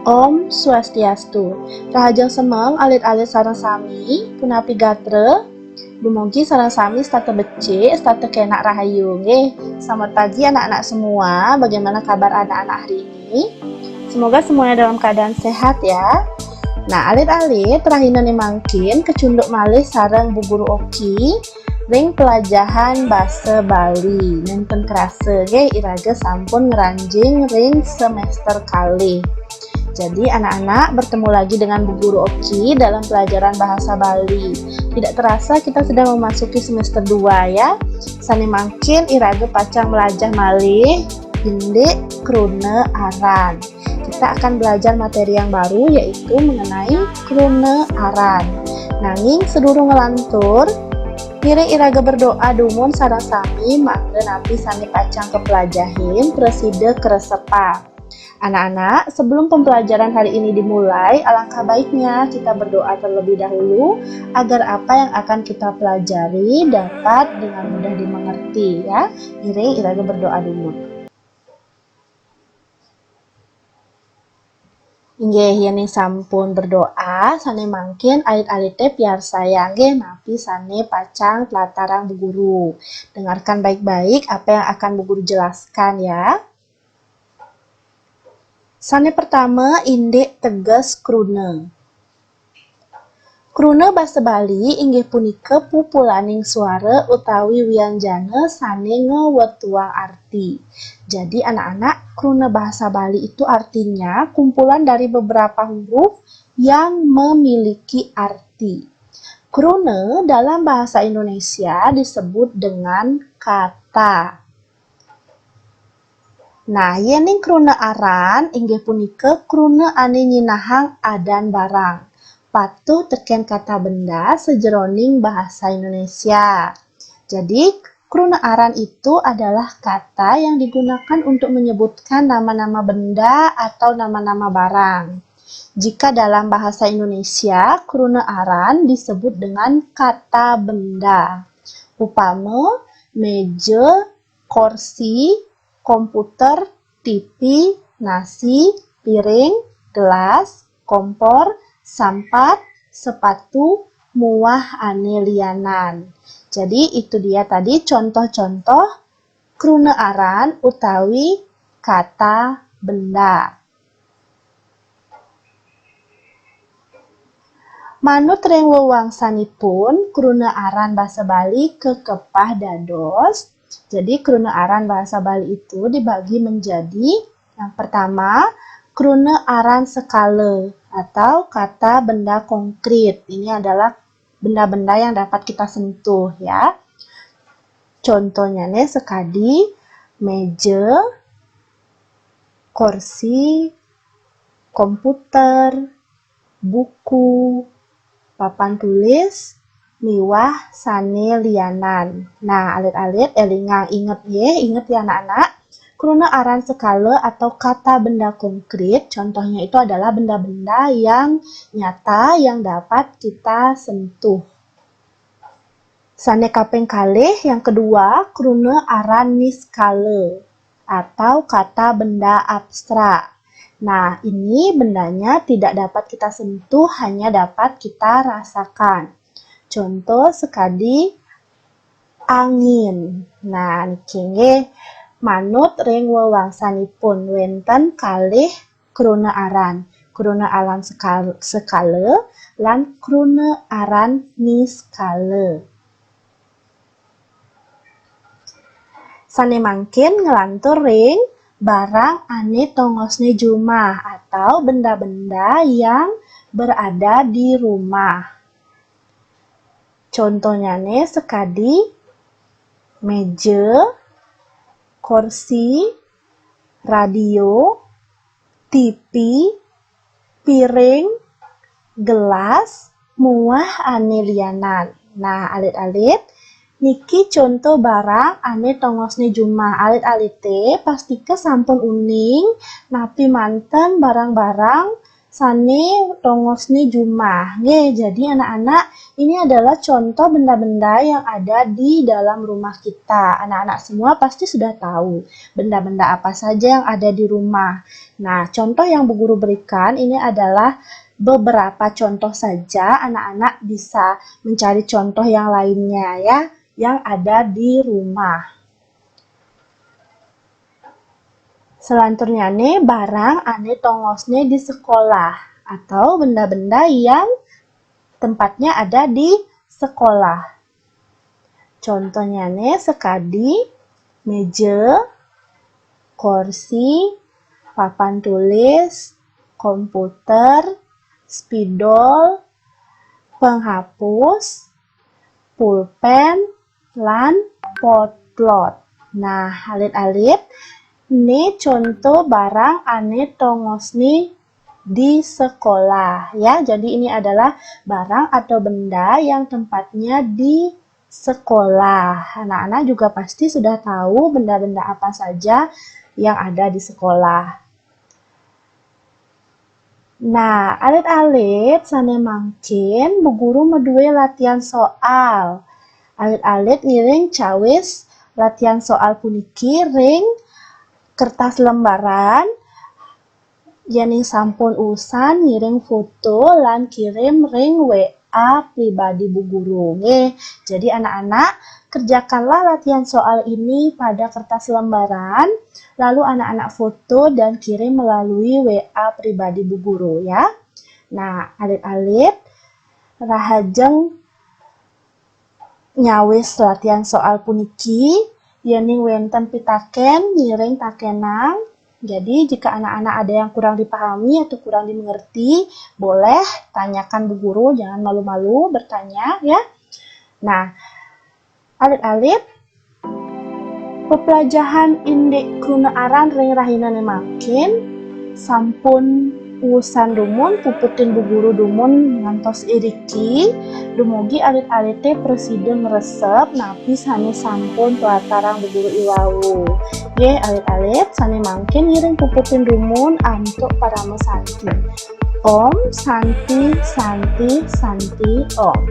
Om Swastiastu. Rahaja semeng alit-alit sareng sami punapi gatre. Dumugi sareng sami starte becik, starte kenak rahayu nggih. Selamat pagi anak-anak semua. Bagaimana kabar anak-anak hari ini? Semoga semuanya dalam keadaan sehat ya. Nah, alit-alit rahina nih mangkin kecunduk malih sareng Bu Guru Oki ring pelajaran basa Bali. Nenten kerase nggih iraga sampun ngeranjing ring semester kali. Jadi anak-anak bertemu lagi dengan Bu Guru Oki dalam pelajaran bahasa Bali. Tidak terasa kita sudah memasuki semester 2 ya. Sani mangkin iraga pacang melajah malih indik krune aran. Kita akan belajar materi yang baru yaitu mengenai krune aran. Nanging sedurung ngelantur Ngiring iraga berdoa dumun sareng sami mangga napi sani pacang kepelajahin preside keresepa. Anak-anak, sebelum pembelajaran hari ini dimulai, alangkah baiknya kita berdoa terlebih dahulu agar apa yang akan kita pelajari dapat dengan mudah dimengerti ya. Ngiring iraga berdoa dumun. Inggih yen sampun berdoa sane mangkin alit-alite piar saya nggih napi sane pacang pelatarang Bu Guru. Dengarkan baik-baik apa yang akan Bu Guru jelaskan ya. Sane pertama indik teges krune. Krune basa Bali inggih punika pupulaning suara utawi wianjana sane ngewetuang arti. Jadi anak-anak, krune bahasa Bali itu artinya kumpulan dari beberapa huruf yang memiliki arti. Krune dalam bahasa Indonesia disebut dengan kata. Nah, yening krune aran inggih punika krune ane nyinahang adan barang. Patuh teken kata benda sejeroning bahasa Indonesia. Jadi, krune aran itu adalah kata yang digunakan untuk menyebutkan nama-nama benda atau nama-nama barang. Jika dalam bahasa Indonesia, krune aran disebut dengan kata benda. Upama, meja, kursi, komputer, TV, nasi, piring, gelas, kompor, sampat, sepatu, muah ane lianan. Jadi itu dia tadi contoh-contoh krune aran utawi kata benda. Manut ring wewangsanipun krune aran basa Bali kekepah dados. Jadi krune aran bahasa Bali itu dibagi menjadi yang pertama krune aran skala atau kata benda konkret. Ini adalah benda-benda yang dapat kita sentuh ya. Contohnya nih sekadi meja, kursi, komputer, buku, papan tulis, miwah sane lianan. Nah, alit-alit elingang inget ya anak-anak. Krune aran skala atau kata benda konkret, contohnya itu adalah benda-benda yang nyata yang dapat kita sentuh. Sane kaping kalih yang kedua, krune aran niskala atau kata benda abstrak. Nah, ini bendanya tidak dapat kita sentuh, hanya dapat kita rasakan. Contoh sekadi angin. Nah, niki manut ring wewangsanipun wenten kalih krune aran. Krune aran skala lan krune aran niskala. Sane mangkin ngelantur ring barang ane tongosne jumah atau benda-benda yang berada di rumah. Contohnya nih sekadi meja, kursi, radio, TV, piring, gelas, muah ane lianan. Nah, alit-alit niki contoh barang ane tongosne jumah. Alit-alite pastike sampun uning napi manten barang-barang Sane tongosne jumah. Jadi anak-anak, ini adalah contoh benda-benda yang ada di dalam rumah kita. Anak-anak semua pasti sudah tahu benda-benda apa saja yang ada di rumah. Nah, contoh yang Bu Guru berikan ini adalah beberapa contoh saja. Anak-anak bisa mencari contoh yang lainnya ya, yang ada di rumah. Selanjutnya nih, barang ane tongosnya di sekolah atau benda-benda yang tempatnya ada di sekolah. Contohnya nih, sekadi, meja, kursi, papan tulis, komputer, spidol, penghapus, pulpen, lan potlot. Nah, alit-alit, ini contoh barang ane tongosni di sekolah ya. Jadi ini adalah barang atau benda yang tempatnya di sekolah. Anak-anak juga pasti sudah tahu benda-benda apa saja yang ada di sekolah. Nah, alit-alit sane mangkin Bu Guru medue latihan soal. Alit-alit ngiring cawis latihan soal puniki ring kertas lembaran yani sampun usan ngirim foto lan kirim ring WA pribadi Bu Guru. Jadi anak-anak kerjakanlah latihan soal ini pada kertas lembaran, lalu anak-anak foto dan kirim melalui WA pribadi Bu Guru ya. Nah, alit-alit rahajeng nyawis latihan soal puniki yani wenten pitaken ngiring takenang. Jadi jika anak-anak ada yang kurang dipahami atau kurang dimengerti, boleh tanyakan Bu Guru, jangan malu-malu bertanya ya. Nah, alit-alit pepelajaran indek kuna aran ring rahinane makin sampun usan dumun puputin Bu Guru dumun ngantos iriki dumugi alit-alite presiden resep napi sane sampun pelatarang Bu Guru iwau. Alit-alit sane mangkin ngiring puputin dumun antuk para mesanti. Om Santi Santi Santi Om.